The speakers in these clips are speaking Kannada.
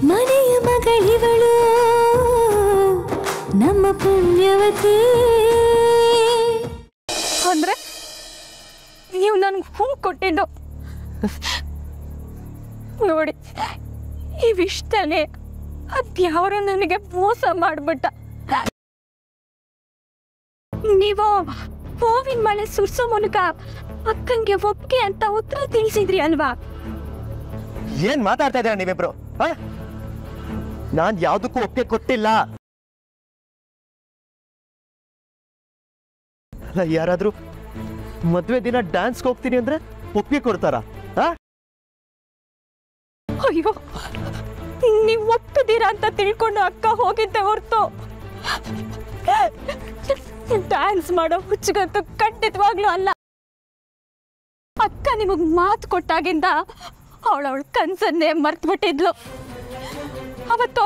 ಮನೆಯ ಮಗಳಿವಳು ನಮ್ಮ ಪುಣ್ಯವತಿ ಅಂದ್ರೆ ನೀವು ನನ್ಗೆ ಹೂ ಕೊಟ್ಟಿದ್ದು ನೋಡಿ, ಇವಿಷ್ಟನೇ ಅದ್ಯಾವ್ರು ನನಗೆ ಮೋಸ ಮಾಡ್ಬಿಟ್ಟ. ನೀವು ಹೂವಿನ ಮಳೆ ಸುರ್ಸೋ ಮೂಲಕ ಅಕ್ಕಂಗೆ ಒಪ್ಪಿಗೆ ಅಂತ ಉತ್ತರ ತಿಳಿಸಿದ್ರಿ ಅಲ್ವಾ? ಏನ್ ಮಾತಾಡ್ತಾ ಇದ್ದೀರಾ ನೀವಿಬ್ರು? ನಾನ್ ಯಾವ್ದಕ್ಕೂ ಒಪ್ಪಿಗೆ ಕೊಟ್ಟಿಲ್ಲ. ಯಾರಾದ್ರೂ ಮದ್ವೆ ದಿನ ಡ್ಯಾನ್ಸ್ ಹೋಗ್ತೀನಿ ಅಂದ್ರೆ ಒಪ್ಪಿಗೆ ಕೊಡ್ತಾರ? ಅಯ್ಯೋ, ನೀವು ಒಪ್ಪಿದ್ದೀರಾ ಅಂತ ತಿಳ್ಕೊಂಡು ಅಕ್ಕ ಹೋಗಿದ್ದೆ ಹೊರ್ತು ಡ್ಯಾನ್ಸ್ ಮಾಡೋ ಹುಚ್ಚಗಂತೂ ಖಂಡಿತವಾಗ್ಲೂ ಅಲ್ಲ. ಅಕ್ಕ ನಿಮಗ್ ಮಾತು ಕೊಟ್ಟಾಗಿಂದ ಅವಳವಳ ಕನ್ಸನ್ನೇ ಮರ್ತ್ಬಿಟ್ಟಿದ್ಲು. ಅವತ್ತು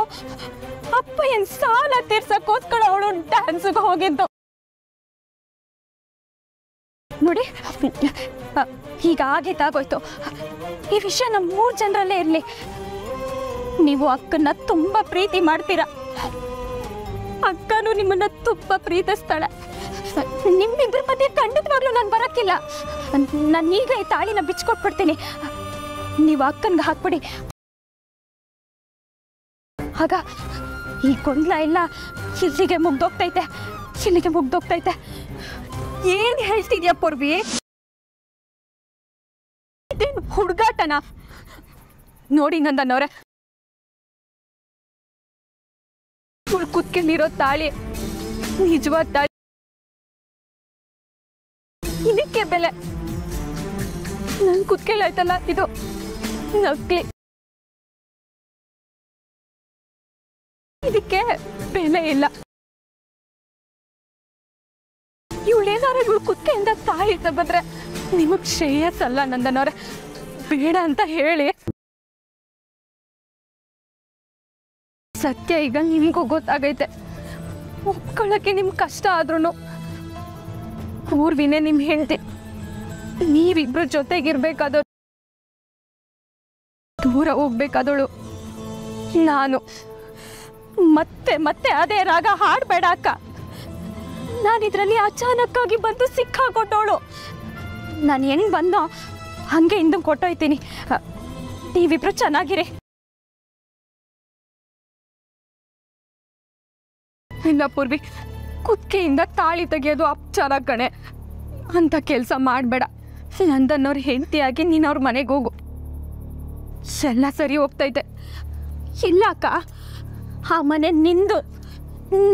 ಅಪ್ಪ ಏನ್ ಸಾಲ ತೀರ್ಸಕ್ಕೋಸ್ಕರ ಅವಳು ಡ್ಯಾನ್ಸ್ಗೆ ಹೋಗಿದ್ದು ನೋಡಿ. ಈಗ ಆಗಿದ್ದಾಗೋಯ್ತು. ಈ ವಿಷಯ ನಮ್ಮ 3 ಜನರಲ್ಲೇ ಇರ್ಲಿ. ನೀವು ಅಕ್ಕನ್ನ ತುಂಬಾ ಪ್ರೀತಿ ಮಾಡ್ತೀರಾ, ಅಕ್ಕನೂ ನಿಮ್ಮನ್ನ ತುಂಬಾ ಪ್ರೀತಿಸ್ತಾಳೆ. ನಿಮ್ಮಿಬ್ಬರ ಮಧ್ಯೆ ಖಂಡಿತವಾಗ್ಲೂ ನಾನು ಬರಕ್ಕಿಲ್ಲ. ನಾನು ಈಗ ಈ ತಾಳಿನ ಬಿಚ್ಕೊಟ್ಬಿಡ್ತೀನಿ, ನೀವು ಅಕ್ಕನ್ಗೆ ಹಾಕ್ಬಿಡಿ. ಆಗ ಈ ಗೊಂದಲ ಎಲ್ಲ ಇಲ್ಲಿಗೆ ಮುಗ್ದೋಗ್ತೈತೆ. ಏನ್ ಹೇಳ್ತಿದ್ಯಾ ಪೂರ್ವಿ? ಇದೇನು ಹುಡುಗಾಟನ? ನೋಡಿ ನಂದನ್ನವ್ರೆ, ಕುತ್ಕೊಂಡಿರೋ ತಾಳಿ ನಿಜವಾದ ತಾಳಿ, ಇದಕ್ಕೆ ಬೆಲೆ. ನನ್ ಕುತ್ಕೆಲಾಯ್ತಲ್ಲ, ಇದು ನಕ್ಲಿ, ಇದಕ್ಕೆ ಬೆಲೆ ಇಲ್ಲ. ಇವಳೇನಾರು ಇವಳು ಕುತ್ಕೆಯಿಂದ ತಾಳಿ ತಗೊಂಡ್ರೆ ನಿಮಗ್ ಶ್ರೇಯಸ್ಸಲ್ಲ ನಂದನವ್ರೆ. ಬೇಡ ಅಂತ ಹೇಳಿ. ಸತ್ಯ ಈಗ ನಿಮ್ಗೂ ಗೊತ್ತಾಗೈತೆ. ಒಪ್ಕೊಳ್ಳಕ್ಕೆ ನಿಮ್ ಕಷ್ಟ ಆದ್ರೂ ಪೂರ್ವಿನೇ ನಿಮ್ ಹೆಂಡತಿ. ನೀವಿಬ್ರು ಜೊತೆಗಿರ್ಬೇಕಾದವ್ರು, ದೂರ ಹೋಗ್ಬೇಕಾದವಳು ನಾನು. ಮತ್ತೆ ಮತ್ತೆ ಅದೇ ರಾಗ ಹಾಡ್ಬೇಡ ಅಕ್ಕ. ನಾನಿದ್ರಲ್ಲಿ ಅಚಾನಕ್ಕಾಗಿ ಬಂದು ಸಿಕ್ಕಾಕೊಟ್ಟವಳು. ನಾನು ಹೆಂಗ್ ಬಂದೋ ಹಂಗೆ ಹಿಂದೆ ಕೊಟ್ಟೋಯ್ತೀನಿ. ನೀವಿಬ್ರು ಚೆನ್ನಾಗಿರಿ. ಇಲ್ಲ ಪೂರ್ವಿ, ಕುತ್ಕೆಯಿಂದ ತಾಳಿ ತೆಗಿಯೋದು ಅಪಚಾರ ಕಣೆ. ಅಂತ ಕೆಲಸ ಮಾಡಬೇಡ. ನಂದನ್ನವ್ರ ಹೆಂಡತಿಯಾಗಿ ನೀನು ಅವ್ರ ಮನೆಗೆ ಹೋಗು, ಎಲ್ಲ ಸರಿ ಹೋಗ್ತೈತೆ. ಇಲ್ಲ ಅಕ್ಕ, ಆ ಮನೆ ನಿಂದು,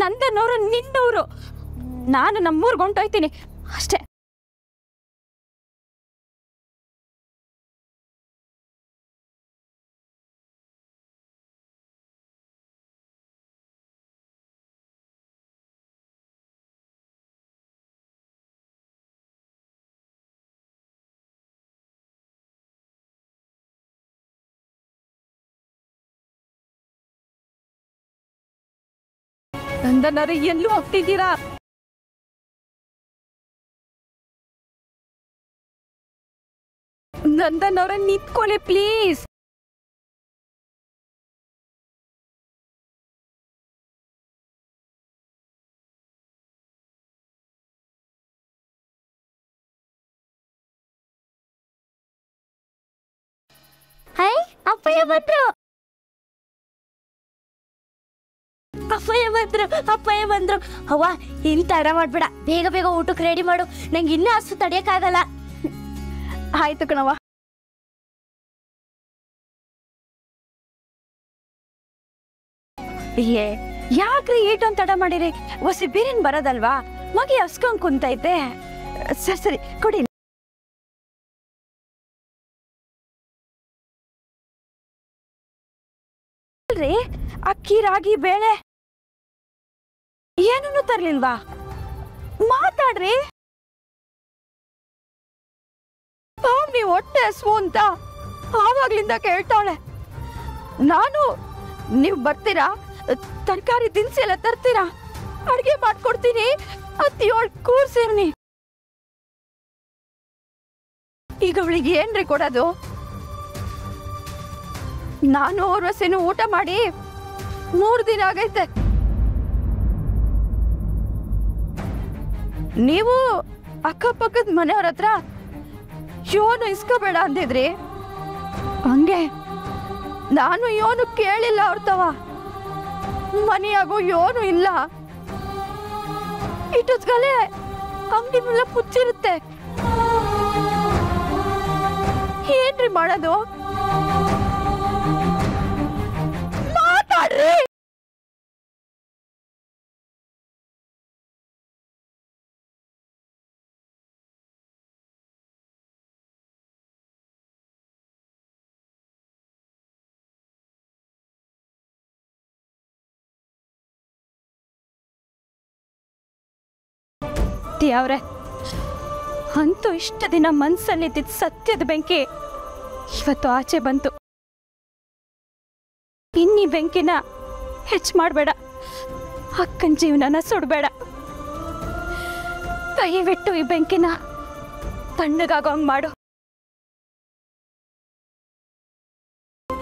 ನಂದನ್ನವರು ನಿನ್ನವರು. ನಾನು ನಮ್ಮೂರ್ಗೆ ಹೊಂಟೋಯ್ತೀನಿ ಅಷ್ಟೇ. ನಂದನರು ಎಲ್ಲೂ ಹೋಗ್ತಿದ್ದೀರಾ? ನಂದನವ್ರ ನಿಂತ್ಕೊಳ್ಳಿ ಪ್ಲೀಸ್. ಹೈ, ಅಪ್ಪಯ್ಯ ಬಂದ್ರು. ಅವ್ವ, ಇನ್ ತಡ ಮಾಡ್ಬೇಡ, ಬೇಗ ಬೇಗ ಊಟಕ್ಕೆ ರೆಡಿ ಮಾಡು. ನಂಗೆ ಇನ್ನೂ ಅಷ್ಟು ತಡಿಯಕ್ಕಾಗಲ್ಲ. ಆಯ್ತು ಕಣವ್ವ. ಯಾಕ್ರಿ ಏಟೊಂದು ತಡ ಮಾಡಿರಿ? ಹೊಸಿ ಬೀರಿನ್ ಬರೋದಲ್ವಾ? ಮಗಿ ಹಸ್ಕೊಂಡ್ ಕುಂತೈತೆ. ಸರಿ ಕೊಡಿ. ಅಕ್ಕಿ ರಾಗಿ ಬೇಳೆ ಏನನ್ನು ತರ್ಲಿಲ್ವಾ? ಮಾತಾಡ್ರಿ. ನೀವು ಹೊಟ್ಟೆ ಹಸ್ವು ಅಂತ ಆವಾಗ್ಲಿಂದ ಕೇಳ್ತಾಳೆ. ನಾನು ನೀವು ಬರ್ತೀರಾ? ತರಕಾರಿ ದಿನಸಿ ಎಲ್ಲ ತರ್ತೀರಾ? ಅಡ್ಗೆ ಮಾಡ್ಕೊಡ್ತೀನಿ. 17 ಕೂರ್ಸಿರ್ನಿ. ಈಗ ಅವಳಿಗೆ ಏನ್ರಿ ಕೊಡೋದು? ನಾನು ಅವ್ರ ವಸೆನೂ ಊಟ ಮಾಡಿ 3 ದಿನ ಆಗೈತೆ. ನೀವು ಅಕ್ಕಪಕ್ಕದ ಮನೆಯವ್ರ ಹತ್ರ ಯೋನು ಇಸ್ಕೋಬೇಡ ಅಂದಿದ್ರಿ. ಹಂಗೆ ನಾನು ಯೋನು ಕೇಳಿಲ್ಲ ಅವ್ರತವ. ಮನೆಯಾಗೋ ಯೋನು ಇಲ್ಲ. ಇಟ್ಟೊತ್ಗಲೆ ಅಂಗಡಿ ಮೇಲೆ ಪುಚ್ಚಿರುತ್ತೆ. ಏನ್ರಿ ಮಾಡೋದು? ಮಾತಾಡ್ರಿ. ದೇವ್ರೆ, ಅಂತೂ ಇಷ್ಟ ದಿನ ಮನ್ಸಲ್ಲಿದ್ದಿದ್ದ ಸತ್ಯದ ಬೆಂಕಿ ಇವತ್ತು ಆಚೆ ಬಂತು. ಇನ್ನೀ ಬೆಂಕಿನ ಹೆಚ್ಚು ಮಾಡಬೇಡ. ಅಕ್ಕನ ಜೀವನನ ಸುಡಬೇಡ. ದಯವಿಟ್ಟು ಈ ಬೆಂಕಿನ ತಣ್ಣಗಾಗೋಂಗ್ ಮಾಡು.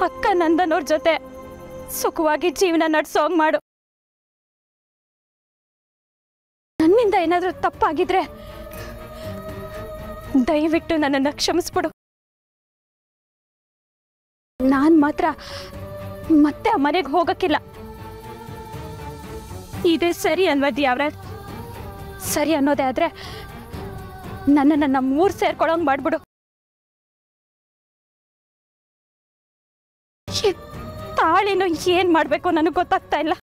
ಅಕ್ಕ ನಂದನವ್ರ ಜೊತೆ ಸುಖವಾಗಿ ಜೀವನ ನಡೆಸೋಂಗ್ ಮಾಡು. ನನ್ನಿಂದ ಏನಾದರೂ ತಪ್ಪಾಗಿದ್ರೆ ದಯವಿಟ್ಟು ನನ್ನನ್ನು ಕ್ಷಮಿಸ್ಬಿಡು. ನಾನು ಮಾತ್ರ ಮತ್ತೆ ಆ ಮನೆಗೆ ಹೋಗಕ್ಕಿಲ್ಲ. ಇದೇ ಸರಿ ಅನ್ವದಿ ಅವ್ರೆ. ಸರಿ ಅನ್ನೋದೇ ಆದ್ರೆ ನನ್ನನ್ನು ನಮ್ಮೂರು ಸೇರ್ಕೊಳ್ಳೋಂಗ್ ಮಾಡ್ಬಿಡು. ತಾಳಿನೂ ಏನ್ ಮಾಡ್ಬೇಕು ನನಗೆ ಗೊತ್ತಾಗ್ತಾ ಇಲ್ಲ.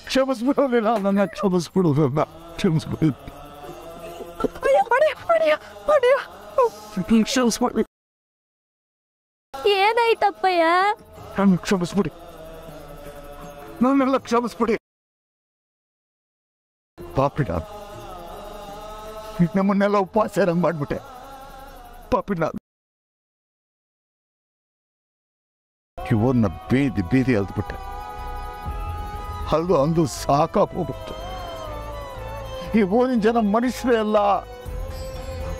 ಕ್ಷಮಿಸ್ಬಿಡೋದಿಲ್ಲ. ನನ್ನ ಕ್ಷಮಿಸ್ಬಿಡು. ಕ್ಷಮಿಸ್ಬಿಡು. ಕ್ಷಮಿಸ್ಬಿಡಿ. ಏನಾಯ್ತಪ್ಪಯ್ಯ? ನನ್ನ ಕ್ಷಮಿಸ್ಬಿಡಿ. ನನ್ನೆಲ್ಲ ಕ್ಷಮಿಸ್ಬಿಡಿ. ಪಾಪಿಡ, ನಮ್ಮನ್ನೆಲ್ಲ ಉಪವಾಸ ಇರಂಗ್ ಮಾಡ್ಬಿಟ್ಟೆ. ಪಾಪಿಡ, ಇವನ್ನ ಬೀದಿ ಬೀದಿ ಅಲ್ದ್ಬಿಟ್ಟೆ. ಅಂದು ಸಾಕಾಗೋಗ್ಬಿಟ್ಟು. ಈ ಊರಿನ ಜನ ಮನುಷ್ಯರೇ ಅಲ್ಲ.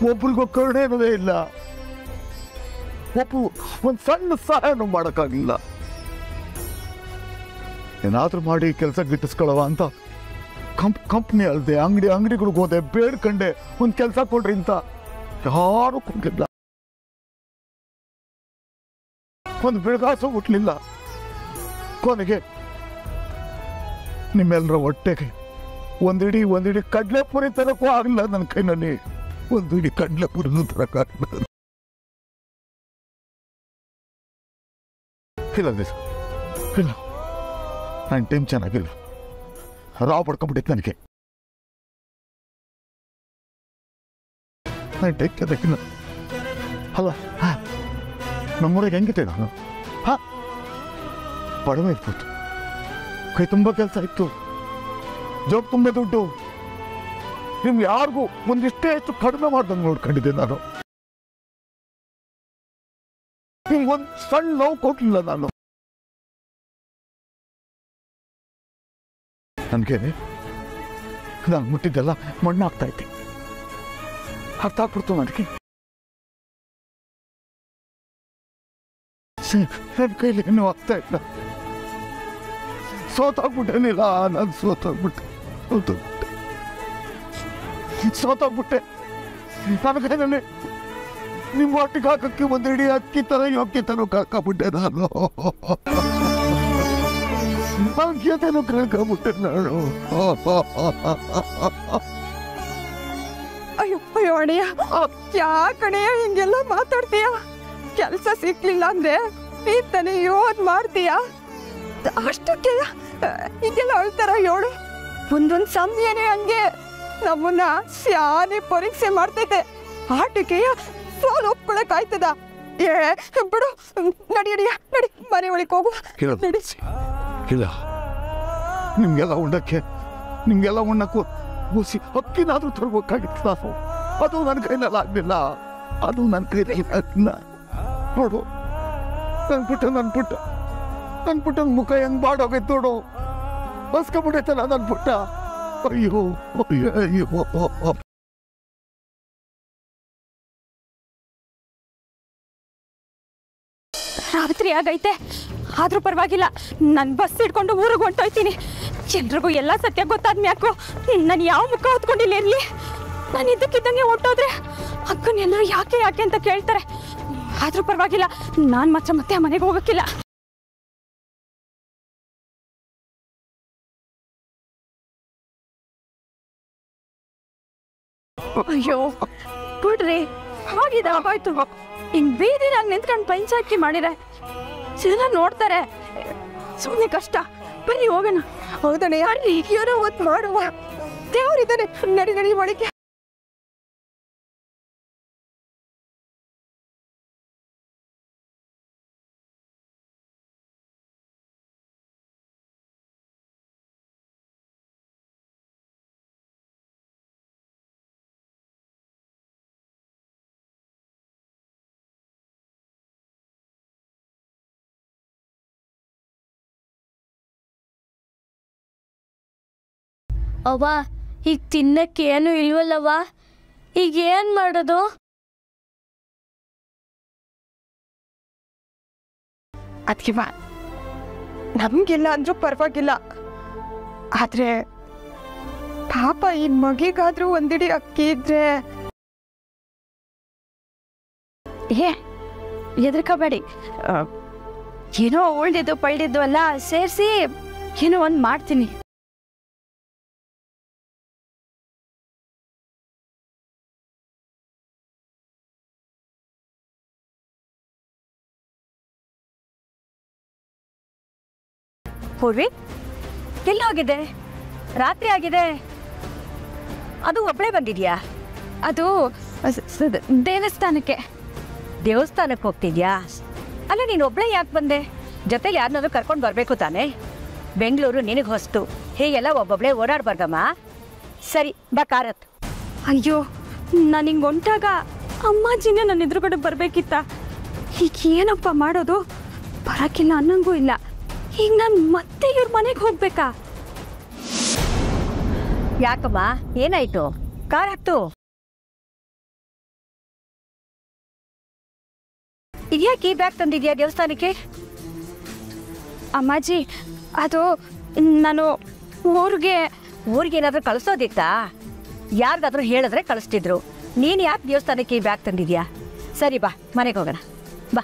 ಒಬ್ರಿಗೂ ಕರುಣೆ ಅನ್ನೋದೇ ಇಲ್ಲ. ಒಂದು ಸಣ್ಣ ಸಹಾಯನೂ ಮಾಡೋಕ್ಕಾಗಲಿಲ್ಲ. ಏನಾದ್ರೂ ಮಾಡಿ ಕೆಲಸ ಗಿಟ್ಟಿಸ್ಕೊಳ್ಳವ ಅಂತ ಕಂಪ್ನಿ ಅಲ್ಲದೆ ಅಂಗಡಿಗಳಿಗೆ ಹೋದೆ, ಬೇಡ್ಕಂಡೆ ಒಂದು ಕೆಲಸ ಕೊಡ್ರಿ ಅಂತ. ಯಾರು ಕೊಡ್ಲಿಲ್ಲ. ಒಂದು ಬೆಳಗಾಸು ಹುಟ್ಲಿಲ್ಲ. ಕೊನೆಗೆ ನಿಮ್ಮೆಲ್ಲರ ಹೊಟ್ಟೆಗೆ ಒಂದಿಡಿ ಕಡಲೆಪುರಿ ತರಕ್ಕೂ ಆಗಲಿಲ್ಲ. ನನ್ನ ಕೈನಲ್ಲಿ ಒಂದಿಡಿ ಕಡಲೆಪುರಿನೂ ತರಕ್ಕಾಗಲಿಲ್ಲ. ಇಲ್ಲ, ನನ್ನ ಟೈಮ್ ಚೆನ್ನಾಗಿಲ್ಲ. ರಾವ್ ಪಡ್ಕೊಂಡ್ಬಿಟ್ಟಿತ್ತು ನನಗೆ. ನನ್ನ ಟೈಮ್ ಚೆನ್ನಾಗಿಲ್ಲ. ಅಲ್ಲ, ನಮ್ಮೂರಿಗೆ ಹೆಂಗಿತ್ತೆ ನಾನು? ಬಡವ ಇರ್ಬೋದು, ಕೈ ತುಂಬ ಕೆಲಸ ಇತ್ತು, ಜೋಬ್ ತುಂಬ ದುಡ್ಡು. ನಿಮ್ಗೆ ಯಾರಿಗೂ ಒಂದಿಷ್ಟೇ ಹೆಚ್ಚು ಕಡಿಮೆ ಮಾಡ್ದಂಗೆ ನೋಡ್ಕೊಂಡಿದ್ದೆ ನಾನು. ನಿಮ್ಗೊಂದು ಸಣ್ಣ ನೋವು ಕೊಡ್ಲಿಲ್ಲ ನಾನು. ನನಗೆ ನಾನು ಮುಟ್ಟಿದ್ದೆಲ್ಲ ಮಣ್ಣಾಗ್ತಾ ಇದ್ದೆ. ಅರ್ಥ ಆಗ್ಬಿಡ್ತು ನನಗೆ. ನನ್ನ ಕೈಲಿ ಏನೂ ಆಗ್ತಾ ಇಲ್ಲ. ಸೋತಾಗ್ಬಿಟ್ಟೇನಿಲ್ಲ. ನಾನು ಸೋತಾಗ್ಬಿಟ್ಟೆ. ನನ್ನ ಕೈನಲ್ಲಿ ನಿಮ್ಮ ಒಟ್ಟಿಗೆ ಹಾಕಕ್ಕೆ ಒಂದಿಡಿ ಅಕ್ಕಿ ತರ ಯೋಗ್ಯ ತನೂ ಕಾಕಾಬಿಟ್ಟೆ ನಾನು. ಯೋಗ್ಯತೆನೂ ಕಳ್ಕೊಂಬಿಟ್ಟೆ ನಾನು. ಅಯ್ಯೋ ಅಣ್ಣಯ್ಯ, ಯಾಕಣೆಯ ಹಿಂಗೆಲ್ಲ ಮಾತಾಡ್ತೀಯ? ಕೆಲಸ ಸಿಕ್ಲಿಲ್ಲ ಅಂದ್ರೆ ನೀತಾನೆ ಯೋದ್ ಮಾಡ್ತೀಯ? ಅಷ್ಟಕ್ಕೆ ಹಿಂಗೆಲ್ಲ ಅಳ್ತಾರ ಹೇಳು? ಒಂದೊಂದ್ ಸಮಯನೇ ಹಂಗೆ ನಮ್ಮನ್ನ ಸ್ಯಾನೆ ಪರೀಕ್ಷೆ ಮಾಡ್ತೈತೆ. ಆಟಿಕೆಯ ಸೋಲು ಒಪ್ಕೊಳಕ್ ಆಯ್ತದ? ಬಿಡು, ನಡಿ ಮನೆ ಒಳಗೆ ಹೋಗು. ಇಲ್ಲ, ನಿಮ್ಗೆಲ್ಲ ಉಣ್ಣಕ್ಕೂ ಊಸಿ ಅಕ್ಕಿನಾದ್ರೂ ತರ್ಬೇಕಾಗಿತ್ತು ನಾನು. ಅದು ನನ್ನ ಕೈನಲ್ಲಿ ಆಗ್ಲಿಲ್ಲ. ನೋಡು, ನನ್ ಪುಟ್ಟ ನನ್ನ ಪುಟ್ಟನ ಮುಖ ಹೆಂಗ್ ಬಾಡೋಗೈತೆ ನೋಡು, ಬಸ್ಕೊಂಡ್ಬಿಟ್ಟೈತಲ್ಲ ನನ್ನ ಪುಟ್ಟ. ಅಯ್ಯೋ ಅಯ್ಯೋ ಅಯ್ಯೋ. ರಾತ್ರಿ ಆಗೈತೆ, ಆದ್ರೂ ಪರವಾಗಿಲ್ಲ, ನಾನು ಬಸ್ ಹಿಡ್ಕೊಂಡು ಊರಿಗೆ ಹೊಂಟೋಯ್ತೀನಿ. ಎಲ್ರಿಗೂ ಎಲ್ಲ ಸತ್ಯ ಗೊತ್ತಾದ್ಮ್ಯಾಕು ನಾನು ಯಾವ ಮುಖ ಹೊತ್ಕೊಂಡಿಲ್ಲ ಇರಲಿ. ನಾನು ಇದ್ದಕ್ಕಿದ್ದಂಗೆ ಹೊಂಟೋದ್ರೆ ಅಕ್ಕನ ಎಲ್ಲರೂ ಯಾಕೆ ಯಾಕೆ ಅಂತ ಕೇಳ್ತಾರೆ. ಆದ್ರೂ ಪರವಾಗಿಲ್ಲ, ನಾನು ಮಾತ್ರ ಮತ್ತೆ ಆ ಮನೆಗೆ ಹೋಗಕ್ಕಿಲ್ಲ. ಅಯ್ಯೋ ಬಿಡ್ರಿ, ಆಗಿದೆ ಆಗೋಯ್ತು. ಹಿಂಗ್ ಬೀದಿನಾಗ ನಿಂತ್ಕೊಂಡು ಪಂಚಾಯ್ತಿ ಮಾಡಿದ್ರೆ ಜನ ನೋಡ್ತಾರೆ, ಸುಮ್ಮನೆ ಕಷ್ಟ. ಬನ್ನಿ ಹೋಗೋಣ. ಹೌದಣ್ಣ, ಯಾರು ಏನೋ ಒತ್ತು ಮಾಡುವ ದೇವರಿದ್ದಾನೆ. ನಡಿ ನಡಿ ಒಳಗೆ. ಅವ್ವ, ಈಗ ತಿನ್ನಕ್ಕೆ ಏನು ಇಲ್ವಲ್ಲವ್ವ, ಈಗ ಏನ್ ಮಾಡೋದು? ಅದಕ್ಕೆ ನಮಗೆಲ್ಲ ಅಂದ್ರೂ ಪರವಾಗಿಲ್ಲ, ಆದ್ರೆ ಪಾಪ ಈ ಮಗಿಗಾದ್ರೂ ಒಂದಿಡಿ ಅಕ್ಕಿ ಇದ್ರೆ. ಎದ್ರಕೋಬೇಡಿ, ಏನೋ ಉಳ್ದಿದ್ದು ಪಳ್ದಿದ್ದು ಎಲ್ಲ ಸೇರಿಸಿ ಏನೋ ಒಂದು ಮಾಡ್ತೀನಿ. ಪೂರ್ವಿ, ಎಲ್ಲಿ ಹೋಗಿದೆ? ರಾತ್ರಿ ಆಗಿದೆ, ಅದು ಒಬ್ಬಳೇ ಬಂದಿದ್ಯಾ? ಅದು ದೇವಸ್ಥಾನಕ್ಕೆ. ದೇವಸ್ಥಾನಕ್ಕೆ ಹೋಗ್ತಿದ್ಯಾ? ಅಲ್ಲ, ನೀನು ಒಬ್ಬಳೇ ಯಾಕೆ ಬಂದೆ? ಜೊತೆಲಿ ಯಾರನ್ನಾದ್ರೂ ಕರ್ಕೊಂಡು ಬರಬೇಕು ತಾನೆ? ಬೆಂಗಳೂರು ನಿನಗೆ ಹೊಸ್ತು, ಹೀಗೆಲ್ಲ ಒಬ್ಬೊಬ್ಬಳೇ ಓಡಾಡ್ಬಾರ್ದಮ್ಮ. ಸರಿ ಬಾ, ಕಾರತ್. ಅಯ್ಯೋ, ನಾನು ಹಿಂಗೆ ಹೊಂಟಾಗ ಅಮ್ಮಾಜಿನೇ ನನ್ನ ಎದುರುಗಡೆ ಬರಬೇಕಿತ್ತ. ಈಗ ಏನಪ್ಪ ಮಾಡೋದು? ಬರೋಕ್ಕಿಲ್ಲ ಅನ್ನಂಗೂ ಇಲ್ಲ. ಈಗ ನಾನು ಮತ್ತೆ ಇವ್ರ ಮನೆಗೆ ಹೋಗ್ಬೇಕಾ? ಯಾಕಮ್ಮ, ಏನಾಯ್ತು? ಕಾರ್ ಹತ್ತು. ಇದ್ಯಾಕೆ ಈ ಬ್ಯಾಗ್ ತಂದಿದ್ಯಾ ದೇವಸ್ಥಾನಕ್ಕೆ? ಅಮ್ಮಾಜಿ, ಅದು ನಾನು ಊರಿಗೆ ಏನಾದರೂ ಕಳಿಸೋದಿತ್ತಾ? ಯಾರಿಗಾದ್ರೂ ಹೇಳಿದ್ರೆ ಕಳಿಸ್ತಿದ್ರು. ನೀನು ಯಾಕೆ ದೇವಸ್ಥಾನಕ್ಕೆ ಈ ಬ್ಯಾಗ್ ತಂದಿದ್ಯಾ? ಸರಿ ಬಾ, ಮನೆಗೆ ಹೋಗೋಣ ಬಾ.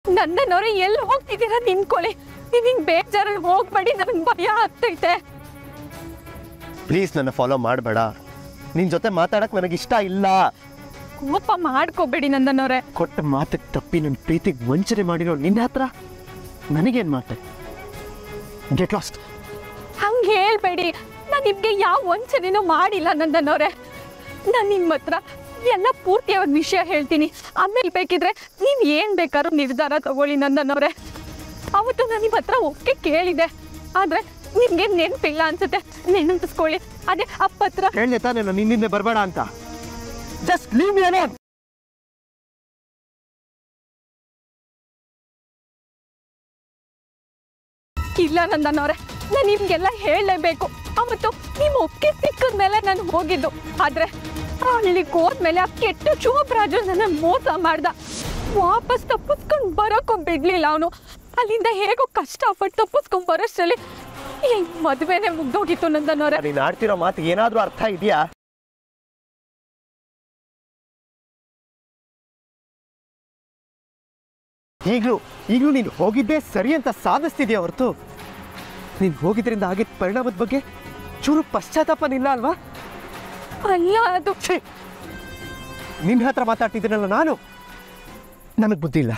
ನನ್ನವರೇ ಎಲ್ಲಿ ಹೋಗ್ತಿದ್ದೀರಾ ನಿನ್ಕೊಳ್ಳಿ. ನೀವು ಹಿಂಗೆ ಬೇಜಾರಲ್ಲಿ ಹೋಗ್ಬೇಡಿ, ನನಗೆ ಭಯ ಆಗ್ತೈತೆ. ಪ್ಲೀಸ್ ನನ್ನ ಫಾಲೋ ಮಾಡಬೇಡ. ನಿನ್ನ ಜೊತೆ ಮಾತಾಡಕ್ಕೆ ನನಗಿಷ್ಟ ಇಲ್ಲ. ಕೋಪ ಮಾಡ್ಕೋಬೇಡಿ ನಂದನವ್ರೆ. ಕೊಟ್ಟ ಮಾತಕ್ಕೆ ತಪ್ಪಿ ನನ್ನ ಪ್ರೀತಿಗೆ ವಂಚನೆ ಮಾಡಿರೋ ನಿನ್ನ ಹತ್ರ ನನಗೇನು ಮಾತೆ? Get lost. ಹಂಗೆ ಹೇಳ್ಬೇಡಿ, ನಾನು ನಿಮಗೆ ಯಾವ ವಂಚನೆನೂ ಮಾಡಿಲ್ಲ ನಂದನವ್ರೆ. ನಾನು ನಿಮ್ಮ ಹತ್ರ ಎಲ್ಲ ಪೂರ್ತಿಯಾದ ವಿಷಯ ಹೇಳ್ತೀನಿ, ಆಮೇಲೆ ಬೇಕಿದ್ರೆ ನೀವು ಏನು ಬೇಕಾದ್ರೂ ನಿರ್ಧಾರ ತಗೊಳ್ಳಿ ನಂದನವ್ರೆ. ಅವತ್ತು ನಾನು ನಿಮ್ಮ ಹತ್ರ ಒಕ್ಕೆ ಕೇಳಿದೆ, ಆದರೆ ನಿಮಗೆ ನೆನಪಿಲ್ಲ ಅನ್ಸುತ್ತೆ. ನೆನಪಿಸ್ಕೊಳ್ಳಿ. ಅದೇ ಅಪ್ಪ ಹತ್ರ ಹೇಳಿ ತಾನೇ ನಾನು ನಿನ್ನಿಂದ ಬರಬೇಡ ಅಂತ. Just leave me alone. ಇಲ್ಲ ನಂದನವ್ರೆ, ನಾನು ನಿಮ್ಗೆಲ್ಲ ಹೇಳಲೇಬೇಕು. ಅವತ್ತು ನಿಮ್ಮ ಒಪ್ಪಿಗೆ ಸಿಕ್ಕಿದ ಮೇಲೆ ನಾನು ಹೋಗಿದ್ದು, ಆದರೆ ಅಲ್ಲಿಗೆ ಹೋದ್ಮೇಲೆ ಆ ಕೆಟ್ಟ ಶೋಭರಾಜು ನನ್ನ ಮೋಸ ಮಾಡ್ದ. ವಾಪಸ್ ತಪ್ಪಿಸ್ಕೊಂಡು ಬರೋಕ್ಕೂ ಬಿಡ್ಲಿಲ್ಲ ಅವನು. ಅಲ್ಲಿಂದ ಹೇಗೋ ಕಷ್ಟಪಟ್ಟು ತಪ್ಪಿಸ್ಕೊಂಡು ಬರೋಷ್ಟರಲ್ಲಿ ಈ ಮದುವೆನೇ ಮುಗ್ದೋಗಿತ್ತು ನಂದನವ್ರೆ. ನೀನು ಆಡ್ತಿರೋ ಮಾತು ಏನಾದರೂ ಅರ್ಥ ಇದೆಯಾ? ಈಗಲೂ ನೀನು ಹೋಗಿದ್ದೇ ಸರಿ ಅಂತ ಸಾಧಿಸ್ತಿದ್ಯಾ ಹೊರತು ನೀನು ಹೋಗಿದ್ರಿಂದ ಆಗಿದ್ದ ಪರಿಣಾಮದ ಬಗ್ಗೆ ಚೂರು ಪಶ್ಚಾತ್ತಾಪನಿಲ್ಲ ಅಲ್ವಾ? ಅಲ್ಲ, ಅದು ನಿನ್ನ ಹತ್ರ ಮಾತಾಡ್ತಿದ್ದೀನಲ್ಲ ನಾನು. ನನಗೆ ಬುದ್ಧಿ ಇಲ್ಲ.